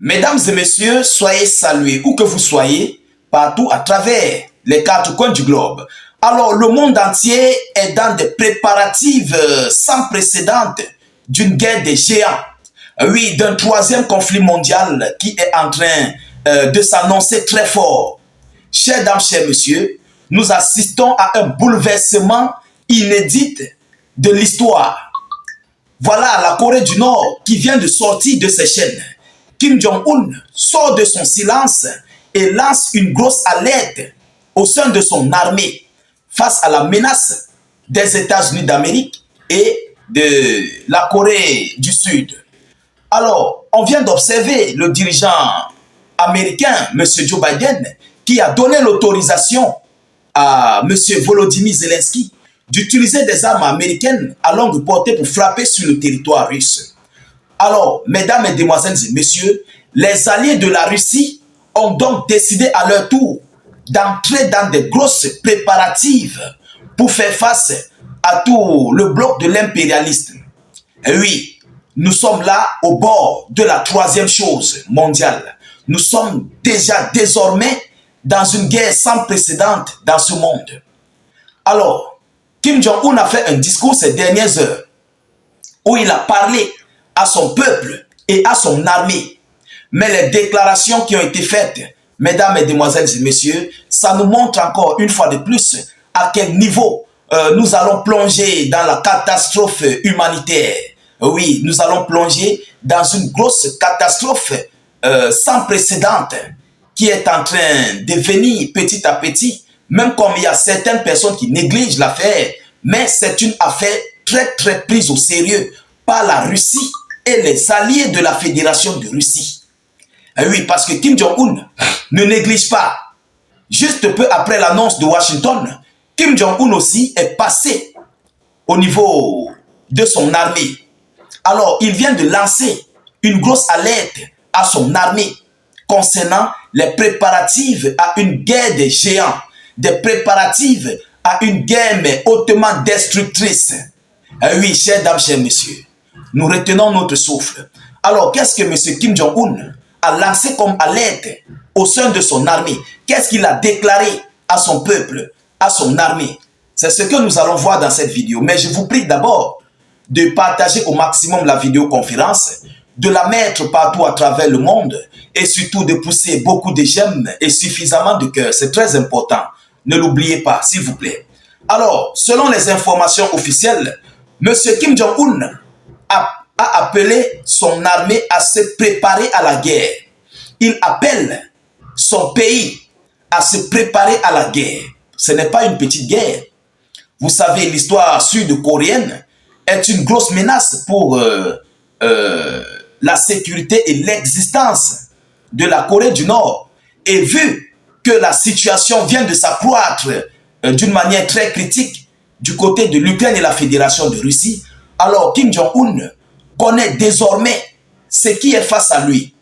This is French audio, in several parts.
Mesdames et messieurs, soyez salués où que vous soyez, partout à travers les quatre coins du globe. Alors, le monde entier est dans des préparatifs sans précédent d'une guerre des géants. Oui, d'un troisième conflit mondial qui est en train de s'annoncer très fort. Chers dames, chers messieurs, nous assistons à un bouleversement inédit de l'histoire. Voilà la Corée du Nord qui vient de sortir de ses chaînes. Kim Jong-un sort de son silence et lance une grosse alerte au sein de son armée face à la menace des États-Unis d'Amérique et de la Corée du Sud. Alors, on vient d'observer le dirigeant américain, M. Joe Biden, qui a donné l'autorisation à M. Volodymyr Zelensky d'utiliser des armes américaines à longue portée pour frapper sur le territoire russe. Alors, mesdames, mesdemoiselles et messieurs, les alliés de la Russie ont donc décidé à leur tour d'entrer dans des grosses préparatifs pour faire face à tout le bloc de l'impérialisme. Et oui, nous sommes là au bord de la troisième chose mondiale. Nous sommes déjà désormais dans une guerre sans précédent dans ce monde. Alors, Kim Jong-un a fait un discours ces dernières heures où il a parlé à son peuple et à son armée. Mais les déclarations qui ont été faites, mesdames, mesdemoiselles et messieurs, ça nous montre encore une fois de plus à quel niveau nous allons plonger dans la catastrophe humanitaire. Oui, nous allons plonger dans une grosse catastrophe sans précédent qui est en train de venir petit à petit, même comme il y a certaines personnes qui négligent l'affaire, mais c'est une affaire très prise au sérieux par la Russie et les alliés de la Fédération de Russie. Et oui, parce que Kim Jong-un ne néglige pas. Juste peu après l'annonce de Washington, Kim Jong-un aussi est passé au niveau de son armée. Alors, il vient de lancer une grosse alerte à son armée concernant les préparatifs à une guerre des géants, des préparatifs à une guerre mais hautement destructrice. Et oui, chères dames, chers messieurs, nous retenons notre souffle. Alors, qu'est-ce que M. Kim Jong-un a lancé comme alerte au sein de son armée? Qu'est-ce qu'il a déclaré à son peuple, à son armée? C'est ce que nous allons voir dans cette vidéo. Mais je vous prie d'abord de partager au maximum la vidéoconférence, de la mettre partout à travers le monde et surtout de pousser beaucoup de j'aime et suffisamment de cœur. C'est très important. Ne l'oubliez pas, s'il vous plaît. Alors, selon les informations officielles, M. Kim Jong-un a appelé son armée à se préparer à la guerre. Il appelle son pays à se préparer à la guerre. Ce n'est pas une petite guerre. Vous savez, l'histoire sud-coréenne est une grosse menace pour la sécurité et l'existence de la Corée du Nord. Et vu que la situation vient de s'accroître d'une manière très critique du côté de l'Ukraine et la Fédération de Russie, alors Kim Jong-un connaît désormais ce qui est face à lui.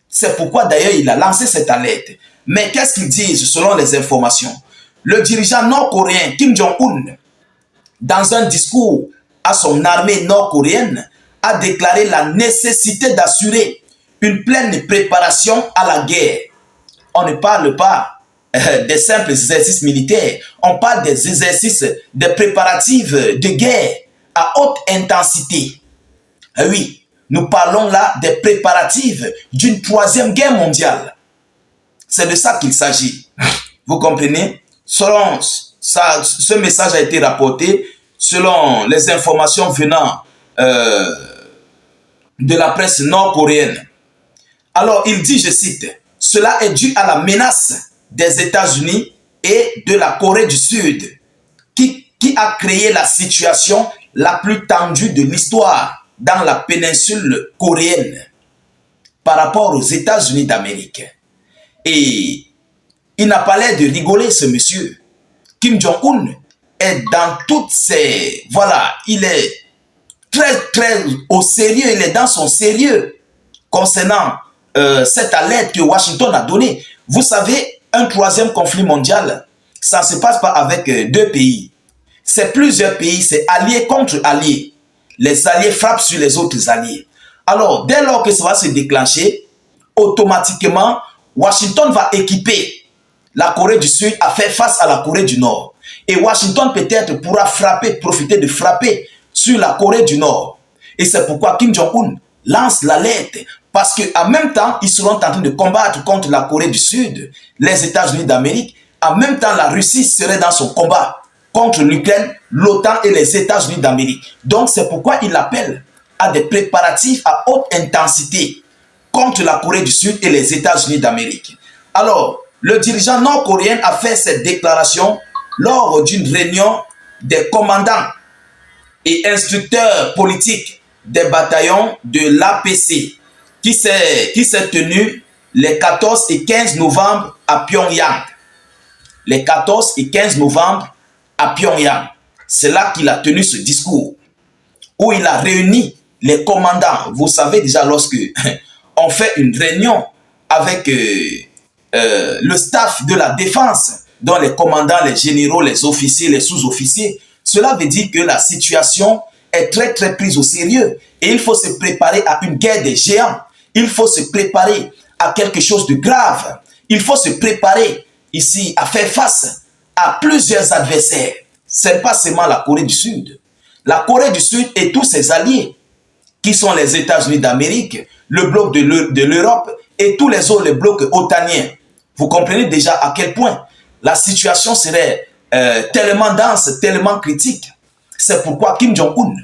C'est pourquoi d'ailleurs il a lancé cette alerte. Mais qu'est-ce qu'ils disent selon les informations? Le dirigeant nord-coréen Kim Jong-un, dans un discours à son armée nord-coréenne, a déclaré la nécessité d'assurer une pleine préparation à la guerre. On ne parle pas des simples exercices militaires, on parle des exercices, des préparatifs de guerre à haute intensité. Oui, nous parlons là des préparatifs d'une troisième guerre mondiale. C'est de ça qu'il s'agit. Vous comprenez? Selon ça, ce message a été rapporté selon les informations venant de la presse nord-coréenne. Alors, il dit, je cite, « Cela est dû à la menace des États-Unis et de la Corée du Sud qui a créé la situation la plus tendue de l'histoire dans la péninsule coréenne par rapport aux États-Unis d'Amérique. » Et il n'a pas l'air de rigoler, ce monsieur. Kim Jong-un est dans toutes ses... Voilà, il est très au sérieux, il est dans son sérieux concernant cette alerte que Washington a donnée. Vous savez, un troisième conflit mondial, ça ne se passe pas avec deux pays. C'est plusieurs pays, c'est alliés contre alliés. Les alliés frappent sur les autres alliés. Alors, dès lors que ça va se déclencher, automatiquement, Washington va équiper la Corée du Sud à faire face à la Corée du Nord. Et Washington peut-être pourra profiter de frapper sur la Corée du Nord. Et c'est pourquoi Kim Jong-un lance l'alerte. Parce qu'en même temps, ils seront en train de combattre contre la Corée du Sud, les États-Unis d'Amérique. En même temps, la Russie serait dans son combat contre l'Ukraine, l'OTAN et les États-Unis d'Amérique. Donc c'est pourquoi il appelle à des préparatifs à haute intensité contre la Corée du Sud et les États-Unis d'Amérique. Alors, le dirigeant nord-coréen a fait cette déclaration lors d'une réunion des commandants et instructeurs politiques des bataillons de l'APC qui s'est tenue les 14 et 15 novembre à Pyongyang. Les 14 et 15 novembre à Pyongyang. C'est là qu'il a tenu ce discours où il a réuni les commandants. Vous savez déjà, lorsque on fait une réunion avec le staff de la défense, dont les commandants, les généraux, les officiers, les sous-officiers, cela veut dire que la situation est très très prise au sérieux et il faut se préparer à une guerre des géants. Il faut se préparer à quelque chose de grave. Il faut se préparer ici à faire face à plusieurs adversaires. Ce n'est pas seulement la Corée du Sud. La Corée du Sud et tous ses alliés, qui sont les États-Unis d'Amérique, le bloc de l'Europe et tous les autres blocs otaniens. Vous comprenez déjà à quel point la situation serait tellement dense, tellement critique. C'est pourquoi Kim Jong-un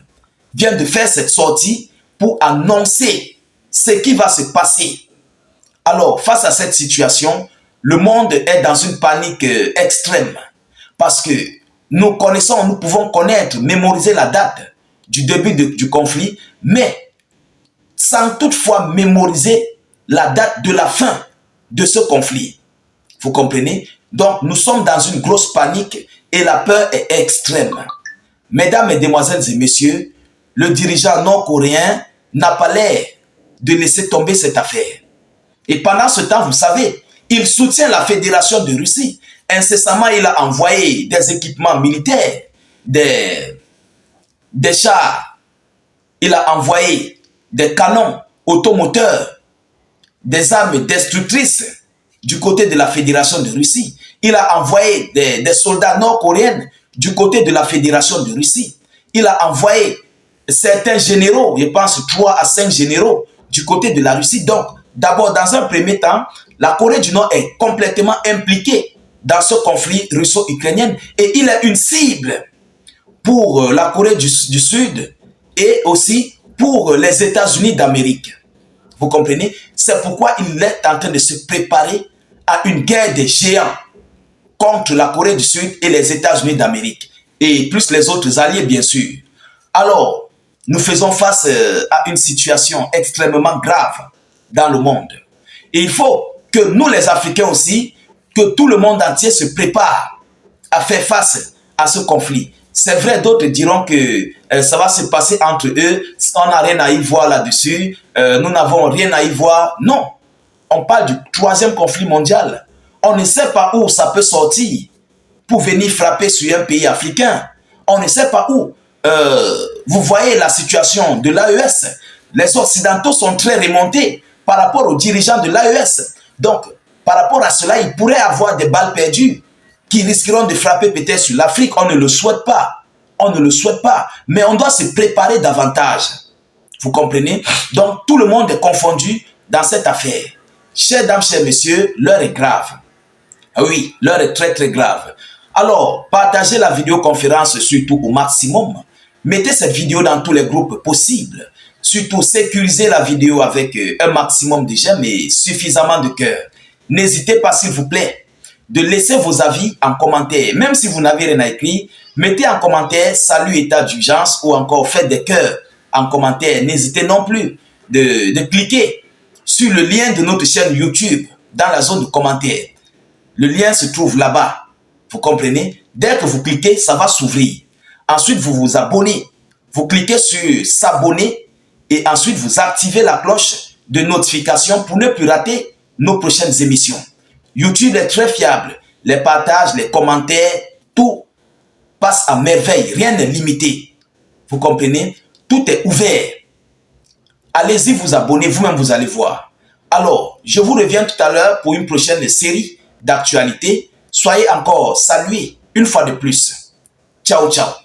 vient de faire cette sortie pour annoncer ce qui va se passer. Alors, face à cette situation, le monde est dans une panique extrême. Parce que nous pouvons connaître, mémoriser la date du début du conflit, mais sans toutefois mémoriser la date de la fin de ce conflit. Vous comprenez? Donc, nous sommes dans une grosse panique et la peur est extrême. Mesdames, Mesdemoiselles et Messieurs, le dirigeant nord-coréen n'a pas l'air de laisser tomber cette affaire. Et pendant ce temps, vous savez, il soutient la Fédération de Russie. Incessamment, il a envoyé des équipements militaires, des chars, il a envoyé des canons automoteurs, des armes destructrices du côté de la Fédération de Russie. Il a envoyé des soldats nord-coréens du côté de la Fédération de Russie. Il a envoyé certains généraux, je pense 3 à 5 généraux du côté de la Russie. Donc, d'abord, dans un premier temps, la Corée du Nord est complètement impliquée dans ce conflit russo-ukrainien et il est une cible pour la Corée du Sud et aussi pour les États-Unis d'Amérique. Vous comprenez? C'est pourquoi il est en train de se préparer à une guerre des géants contre la Corée du Sud et les États-Unis d'Amérique. Et plus les autres alliés, bien sûr. Alors, nous faisons face à une situation extrêmement grave dans le monde. Et il faut que nous, les Africains aussi, que tout le monde entier se prépare à faire face à ce conflit. C'est vrai, d'autres diront que ça va se passer entre eux, on n'a rien à y voir là-dessus, nous n'avons rien à y voir. Non, on parle du 3e conflit mondial. On ne sait pas où ça peut sortir pour venir frapper sur un pays africain. On ne sait pas où. Vous voyez la situation de l'AES. Les Occidentaux sont très remontés par rapport aux dirigeants de l'AES. Donc, par rapport à cela, il pourrait y avoir des balles perdues qui risqueront de frapper peut-être sur l'Afrique. On ne le souhaite pas. On ne le souhaite pas. Mais on doit se préparer davantage. Vous comprenez? Donc, tout le monde est confondu dans cette affaire. Chers dames, chers messieurs, l'heure est grave. Oui, l'heure est très très grave. Alors, partagez la vidéoconférence surtout au maximum. Mettez cette vidéo dans tous les groupes possibles. Surtout, sécurisez la vidéo avec un maximum de j'aime et suffisamment de cœur. N'hésitez pas, s'il vous plaît, de laisser vos avis en commentaire. Même si vous n'avez rien à écrire, mettez en commentaire « Salut état d'urgence » ou encore « Faites des cœurs » en commentaire. N'hésitez non plus de cliquer sur le lien de notre chaîne YouTube dans la zone de commentaires. Le lien se trouve là-bas. Vous comprenez? Dès que vous cliquez, ça va s'ouvrir. Ensuite, vous vous abonnez. Vous cliquez sur « S'abonner » et ensuite, vous activez la cloche de notification pour ne plus rater nos prochaines émissions. YouTube est très fiable. Les partages, les commentaires, tout passe à merveille. Rien n'est limité. Vous comprenez? Tout est ouvert. Allez-y vous abonner, vous-même vous allez voir. Alors, je vous reviens tout à l'heure pour une prochaine série d'actualités. Soyez encore salués une fois de plus. Ciao, ciao.